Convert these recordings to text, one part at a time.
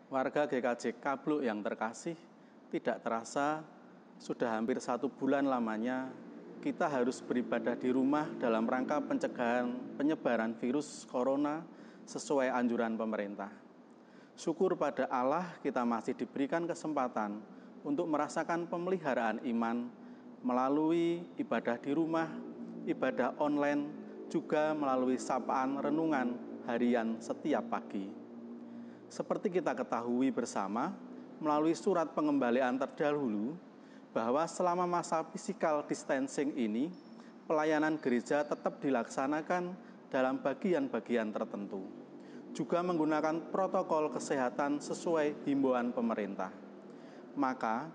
Warga GKJ Kabluk yang terkasih, tidak terasa sudah hampir 1 bulan lamanya kita harus beribadah di rumah dalam rangka pencegahan penyebaran virus corona sesuai anjuran pemerintah. Syukur pada Allah kita masih diberikan kesempatan untuk merasakan pemeliharaan iman melalui ibadah di rumah, ibadah online, juga melalui sapaan renungan harian setiap pagi. Seperti kita ketahui bersama, melalui surat pengembalian terdahulu, bahwa selama masa physical distancing ini, pelayanan gereja tetap dilaksanakan dalam bagian-bagian tertentu, juga menggunakan protokol kesehatan sesuai himbauan pemerintah. Maka,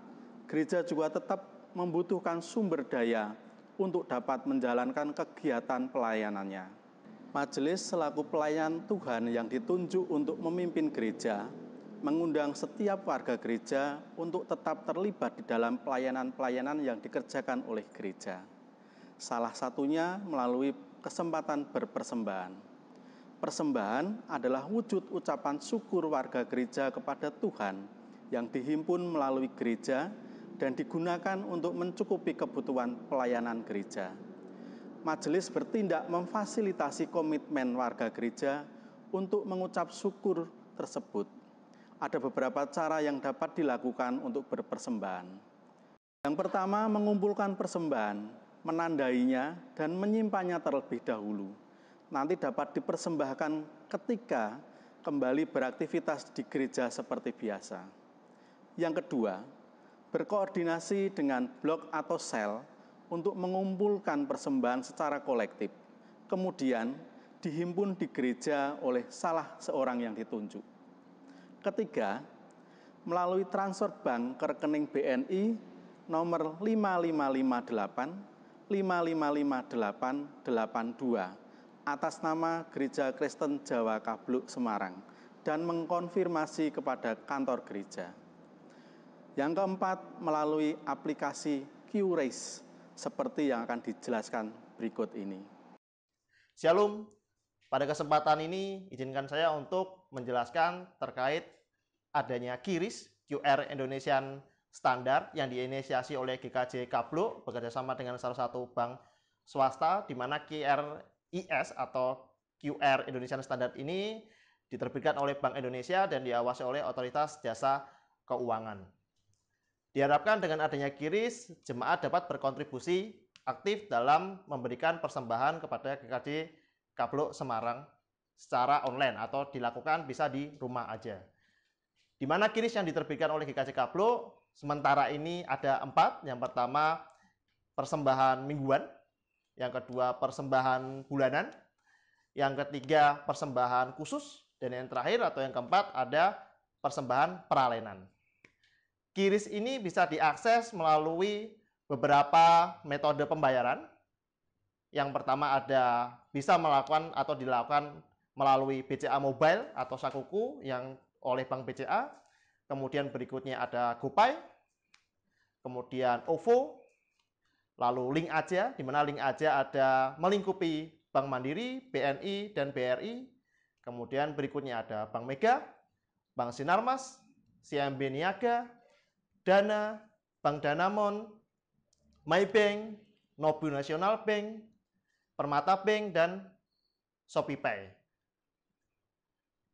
gereja juga tetap membutuhkan sumber daya untuk dapat menjalankan kegiatan pelayanannya. Majelis selaku pelayan Tuhan yang ditunjuk untuk memimpin gereja, mengundang setiap warga gereja untuk tetap terlibat di dalam pelayanan-pelayanan yang dikerjakan oleh gereja. Salah satunya melalui kesempatan berpersembahan. Persembahan adalah wujud ucapan syukur warga gereja kepada Tuhan yang dihimpun melalui gereja dan digunakan untuk mencukupi kebutuhan pelayanan gereja. Majelis bertindak memfasilitasi komitmen warga gereja untuk mengucap syukur tersebut. Ada beberapa cara yang dapat dilakukan untuk berpersembahan. Yang pertama, mengumpulkan persembahan, menandainya, dan menyimpannya terlebih dahulu. Nanti dapat dipersembahkan ketika kembali beraktivitas di gereja seperti biasa. Yang kedua, berkoordinasi dengan blok atau sel untuk mengumpulkan persembahan secara kolektif, kemudian dihimpun di gereja oleh salah seorang yang ditunjuk. Ketiga, melalui transfer bank ke rekening BNI nomor 5558 555882 atas nama Gereja Kristen Jawa Kabluk Semarang dan mengkonfirmasi kepada kantor gereja. Yang keempat, melalui aplikasi QRaise seperti yang akan dijelaskan berikut ini. Shalom, pada kesempatan ini izinkan saya untuk menjelaskan terkait adanya QRIS, QR Indonesian Standard yang diinisiasi oleh GKJ Kabluk bekerjasama dengan salah satu bank swasta, di mana QRIS atau QR Indonesian Standard ini diterbitkan oleh Bank Indonesia dan diawasi oleh Otoritas Jasa Keuangan. Diharapkan dengan adanya QRIS, jemaat dapat berkontribusi aktif dalam memberikan persembahan kepada GKJ Kabluk Semarang secara online atau dilakukan bisa di rumah aja. Di mana QRIS yang diterbitkan oleh GKJ Kabluk sementara ini ada 4. Yang pertama, persembahan mingguan. Yang kedua, persembahan bulanan. Yang ketiga, persembahan khusus. Dan yang terakhir atau yang keempat, ada persembahan peralenan. QRIS ini bisa diakses melalui beberapa metode pembayaran. Yang pertama ada bisa melakukan atau dilakukan melalui BCA Mobile atau Sakuku yang oleh Bank BCA. Kemudian berikutnya ada GoPay, kemudian OVO, lalu Link Aja, di mana Link Aja ada melingkupi Bank Mandiri, BNI, dan BRI. Kemudian berikutnya ada Bank Mega, Bank Sinarmas, CIMB Niaga, Dana, Bank Danamon, Maybank, Nobu National Bank, Permata Bank, dan ShopeePay.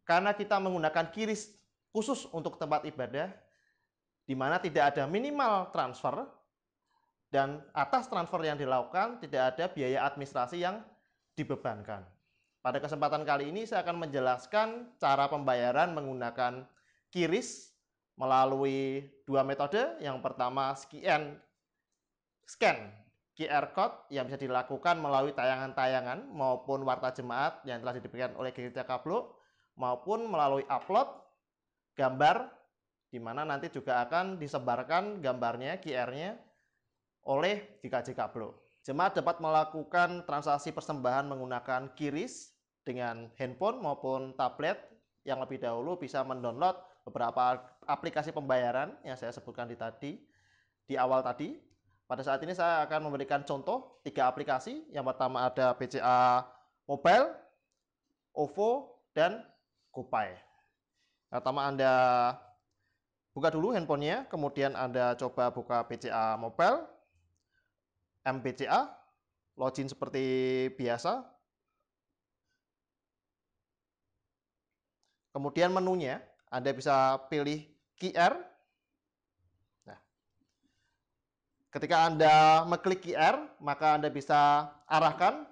Karena kita menggunakan QRIS khusus untuk tempat ibadah, di mana tidak ada minimal transfer, dan atas transfer yang dilakukan tidak ada biaya administrasi yang dibebankan. Pada kesempatan kali ini saya akan menjelaskan cara pembayaran menggunakan QRIS melalui 2 metode. Yang pertama, scan QR Code yang bisa dilakukan melalui tayangan-tayangan maupun warta jemaat yang telah diberikan oleh Gereja Kabluk, maupun melalui upload gambar, di mana nanti juga akan disebarkan gambarnya, QR-nya oleh GKJ Kabluk. Jemaat dapat melakukan transaksi persembahan menggunakan QRIS dengan handphone maupun tablet. Yang lebih dahulu bisa mendownload beberapa aplikasi pembayaran yang saya sebutkan di awal tadi. Pada saat ini saya akan memberikan contoh 3 aplikasi. Yang pertama ada BCA Mobile, OVO, dan GoPay. Pertama Anda buka dulu handphonenya, kemudian Anda coba buka BCA Mobile, MBCA, login seperti biasa. Kemudian menunya, Anda bisa pilih QR. Nah, ketika Anda mengklik QR, maka Anda bisa arahkan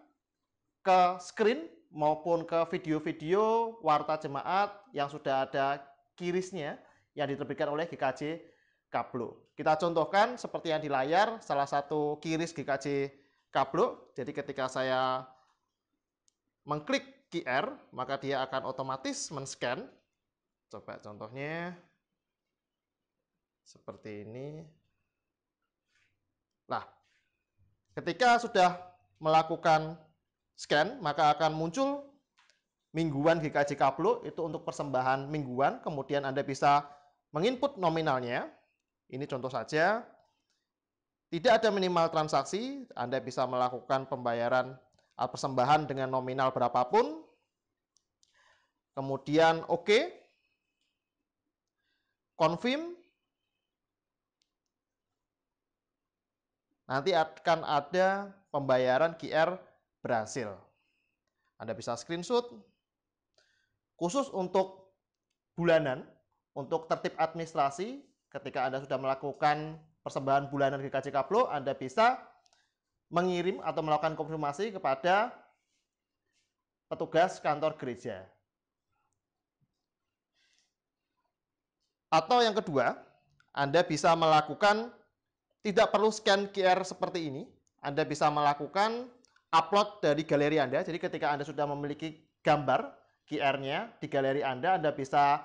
ke screen maupun ke video-video warta jemaat yang sudah ada kirisnya yang diterbitkan oleh GKJ Kablo. Kita contohkan seperti yang di layar, salah satu kiris GKJ Kablo. Jadi ketika saya mengklik QR, maka dia akan otomatis men-scan. Coba contohnya seperti ini. Nah, ketika sudah melakukan scan, maka akan muncul mingguan GKJ Kablo itu untuk persembahan mingguan. Kemudian Anda bisa menginput nominalnya. Ini contoh saja. Tidak ada minimal transaksi. Anda bisa melakukan pembayaran persembahan dengan nominal berapapun. Kemudian OK. Confirm. Nanti akan ada pembayaran QR berhasil. Anda bisa screenshot. Khusus untuk bulanan, untuk tertib administrasi, ketika Anda sudah melakukan persembahan bulanan GKJ Kablo, Anda bisa mengirim atau melakukan konfirmasi kepada petugas kantor gereja. Atau yang kedua, Anda bisa melakukan, tidak perlu scan QR seperti ini, Anda bisa melakukan upload dari galeri Anda. Jadi ketika Anda sudah memiliki gambar QR-nya di galeri Anda bisa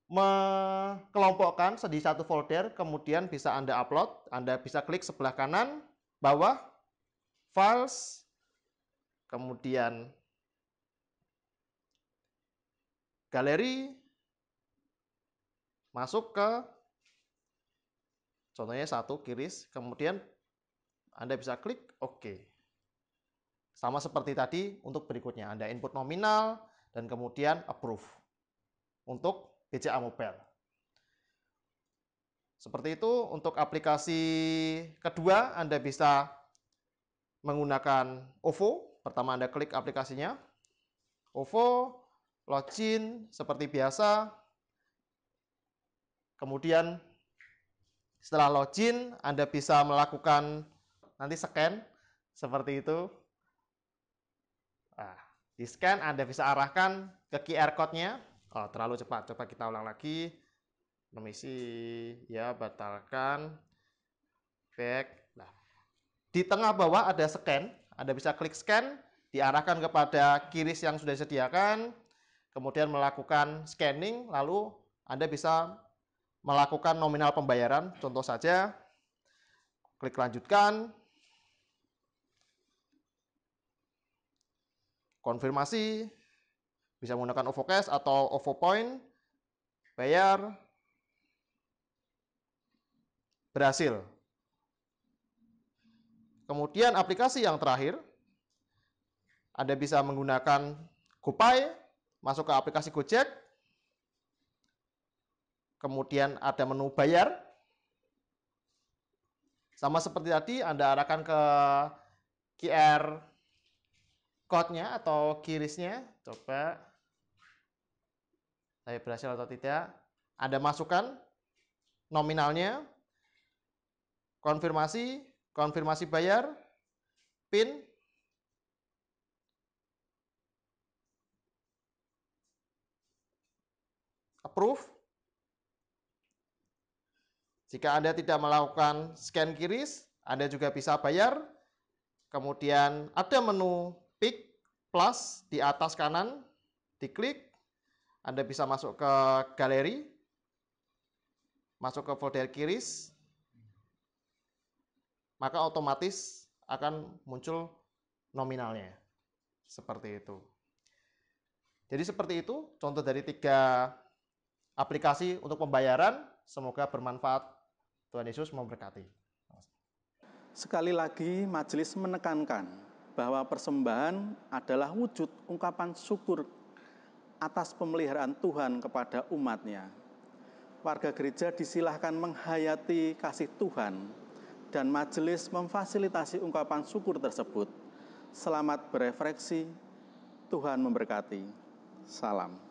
mengelompokkan di satu folder, kemudian bisa Anda upload. Anda bisa klik sebelah kanan, bawah, files, kemudian galeri, masuk ke contohnya satu kiris, kemudian Anda bisa klik OK. Sama seperti tadi untuk berikutnya, Anda input nominal dan kemudian approve untuk BCA Mobile. Seperti itu untuk aplikasi kedua, Anda bisa menggunakan OVO. Pertama Anda klik aplikasinya, OVO, login seperti biasa. Kemudian setelah login, Anda bisa melakukan nanti scan seperti itu. Nah, di scan Anda bisa arahkan ke QR code-nya. Oh, terlalu cepat. Coba kita ulang lagi. Permisi, ya, batalkan. Back. Nah, di tengah bawah ada scan. Anda bisa klik scan, diarahkan kepada kiris yang sudah disediakan, kemudian melakukan scanning, lalu Anda bisa melakukan nominal pembayaran. Contoh saja, klik lanjutkan, konfirmasi, bisa menggunakan OVO Cash atau OVO Point, bayar, berhasil. Kemudian aplikasi yang terakhir, Anda bisa menggunakan GoPay, masuk ke aplikasi Gojek, kemudian ada menu bayar. Sama seperti tadi, Anda arahkan ke QR code-nya atau kirisnya. Coba saya berhasil atau tidak. Anda masukkan nominalnya, konfirmasi, konfirmasi bayar, PIN, approve. Jika Anda tidak melakukan scan kiris, Anda juga bisa bayar. Kemudian ada menu Pick Plus di atas kanan, diklik. Anda bisa masuk ke galeri, masuk ke folder kiris, maka otomatis akan muncul nominalnya. Seperti itu. Jadi seperti itu contoh dari 3 aplikasi untuk pembayaran. Semoga bermanfaat. Tuhan Yesus memberkati. Sekali lagi, majelis menekankan bahwa persembahan adalah wujud ungkapan syukur atas pemeliharaan Tuhan kepada umatnya. Warga gereja disilahkan menghayati kasih Tuhan dan majelis memfasilitasi ungkapan syukur tersebut. Selamat berefleksi, Tuhan memberkati. Salam.